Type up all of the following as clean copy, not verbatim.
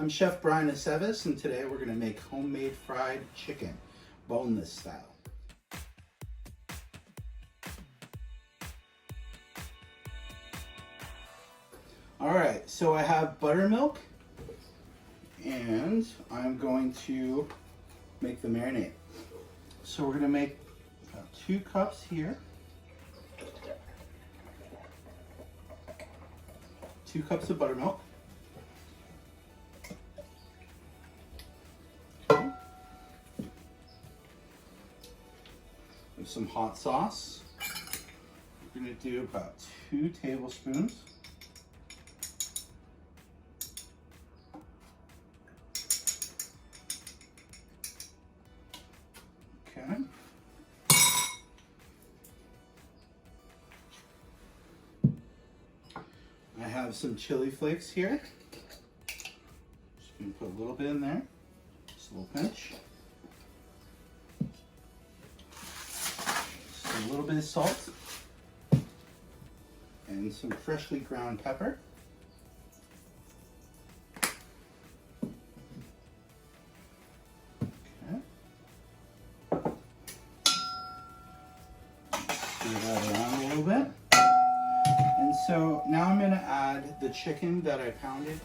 I'm Chef Bryan Aceves, and today we're going to make homemade fried chicken, boneless style. Alright, so I have buttermilk, and I'm going to make the marinade. So we're going to make about 2 cups here. 2 cups of buttermilk. With some hot sauce. We're going to do about 2 tablespoons. Okay. I have some chili flakes here. Just going to put a little bit in there. Just a little pinch. A little bit of salt and some freshly ground pepper. Okay. Stir that around a little bit. And so now I'm going to add the chicken that I pounded.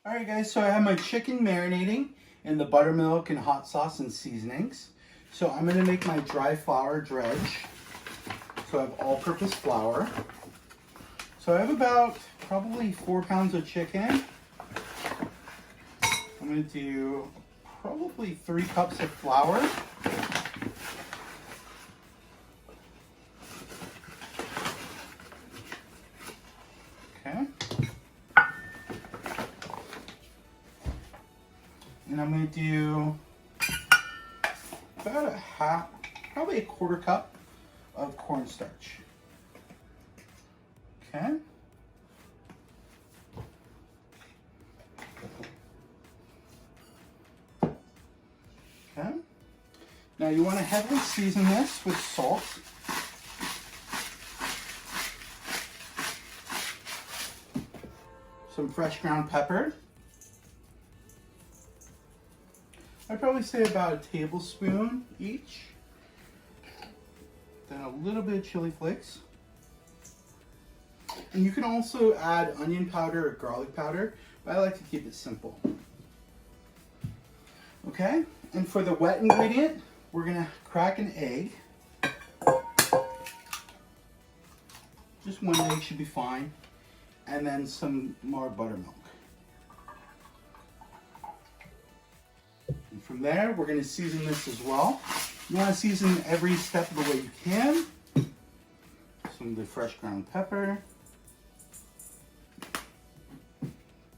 Alright guys, so I have my chicken marinating in the buttermilk and hot sauce and seasonings. So I'm going to make my dry flour dredge. So I have all-purpose flour. So I have about probably 4 pounds of chicken. I'm going to do probably 3 cups of flour. Okay. And I'm going to do about probably a 1/4 cup of cornstarch. Okay. Okay. Now you want to heavily season this with salt. Some fresh ground pepper. I'd probably say about a tablespoon each. Then a little bit of chili flakes. And you can also add onion powder or garlic powder, but I like to keep it simple. Okay, and for the wet ingredient, we're gonna crack an egg. Just 1 egg should be fine. And then some more buttermilk. And from there, we're going to season this as well. You want to season every step of the way you can. Some of the fresh ground pepper.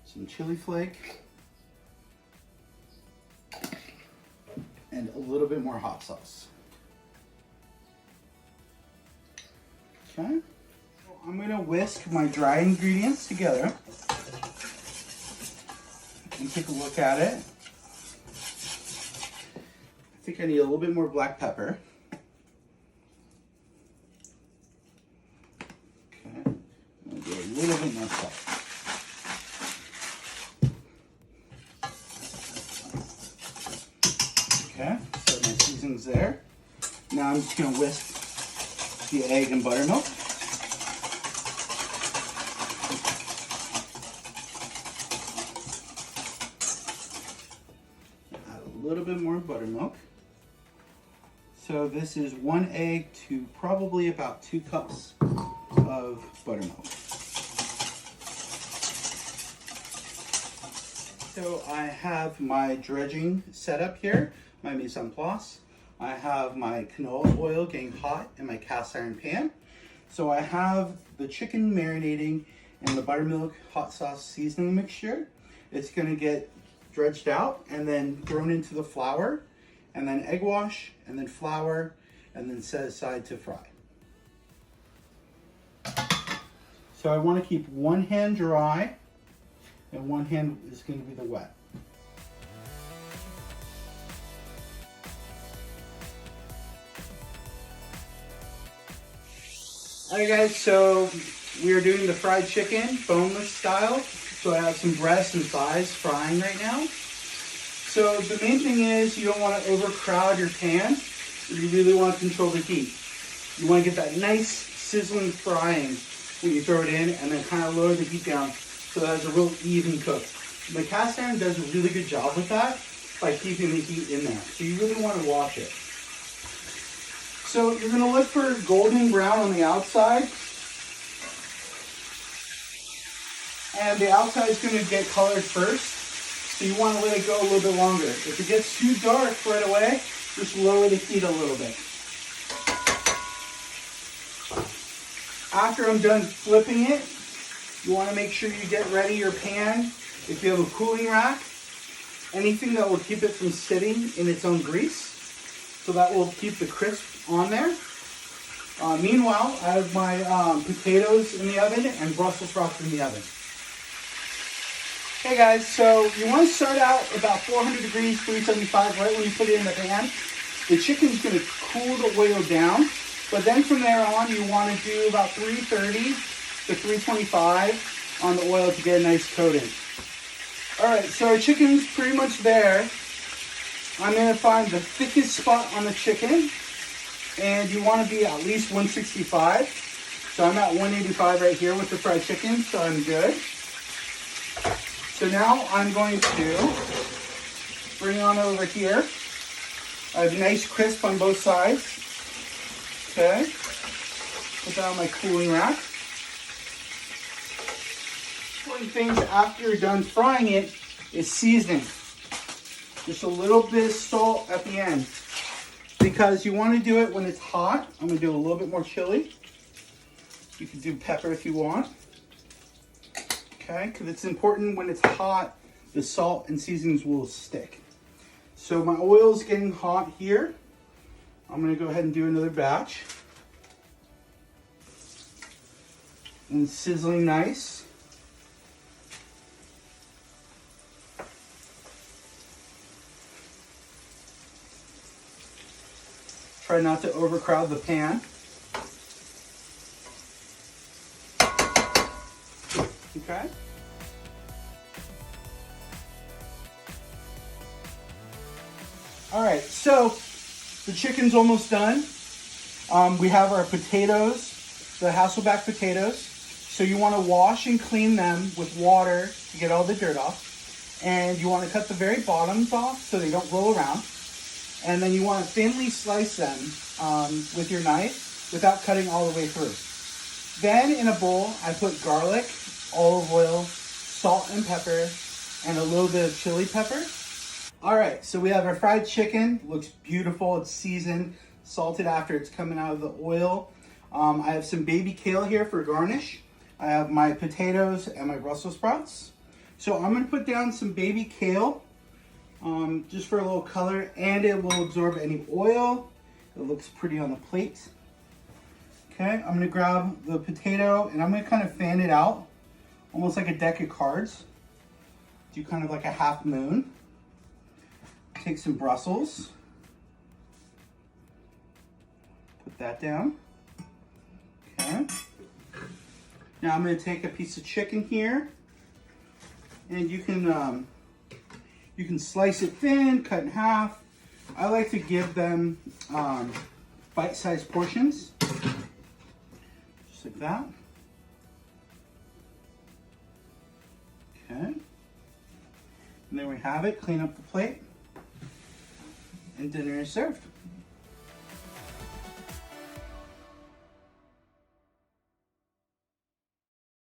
Some chili flake. And a little bit more hot sauce. Okay. I'm going to whisk my dry ingredients together and take a look at it. I think I need a little bit more black pepper. Okay, I'm going to do a little bit more salt. Okay, so my seasoning's there. Now I'm just going to whisk the egg and buttermilk. Add a little bit more buttermilk. So this is 1 egg to probably about 2 cups of buttermilk. So I have my dredging set up here, my mise en place. I have my canola oil getting hot in my cast iron pan. So I have the chicken marinating in the buttermilk hot sauce seasoning mixture. It's gonna get dredged out and then thrown into the flour, and then egg wash, and then flour, and then set aside to fry. So I want to keep one hand dry and one hand is going to be the wet. Alright guys, so we are doing the fried chicken, boneless style. So I have some breasts and thighs frying right now. So the main thing is you don't want to overcrowd your pan. You really want to control the heat. You want to get that nice sizzling frying when you throw it in, and then kind of lower the heat down so that it's a real even cook. The cast iron does a really good job with that by keeping the heat in there. So you really want to watch it. So you're going to look for golden brown on the outside. And the outside is going to get colored first. So you want to let it go a little bit longer. If it gets too dark right away, just lower the heat a little bit. After I'm done flipping it, you want to make sure you get ready your pan. If you have a cooling rack, anything that will keep it from sitting in its own grease. So that will keep the crisp on there. Meanwhile, I have my potatoes in the oven and Brussels sprouts in the oven. Hey guys, so you want to start out about 400 degrees, 375, right when you put it in the pan. The chicken's going to cool the oil down. But then from there on, you want to do about 330 to 325 on the oil to get a nice coating. All right, so our chicken's pretty much there. I'm going to find the thickest spot on the chicken, and you want to be at least 165. So I'm at 185 right here with the fried chicken, so I'm good. So now I'm going to bring on over here. I have nice crisp on both sides. Okay, put that on my cooling rack. Important things after you're done frying it is seasoning. Just a little bit of salt at the end, because you want to do it when it's hot. I'm going to do a little bit more chili. You can do pepper if you want. Okay, because it's important when it's hot, the salt and seasonings will stick. So my oil's getting hot here. I'm going to go ahead and do another batch. And sizzling nice. Try not to overcrowd the pan. Okay. All right, so the chicken's almost done. We have our potatoes, the Hasselback potatoes. So you want to wash and clean them with water to get all the dirt off. And you want to cut the very bottoms off so they don't roll around. And then you want to thinly slice them with your knife without cutting all the way through. Then in a bowl, I put garlic, olive oil, salt and pepper, and a little bit of chili pepper. All right, so we have our fried chicken. Looks beautiful. It's seasoned, salted after it's coming out of the oil. I have some baby kale here for garnish. I have my potatoes and my Brussels sprouts. So I'm going to put down some baby kale just for a little color, and it will absorb any oil. It looks pretty on the plate. Okay, I'm going to grab the potato and I'm going to kind of fan it out, almost like a deck of cards. Do kind of like a half moon. Take some Brussels. Put that down. Okay. Now I'm going to take a piece of chicken here, and you can slice it thin, cut in half. I like to give them bite-sized portions, just like that. Okay. And there we have it. Clean up the plate, and dinner is served.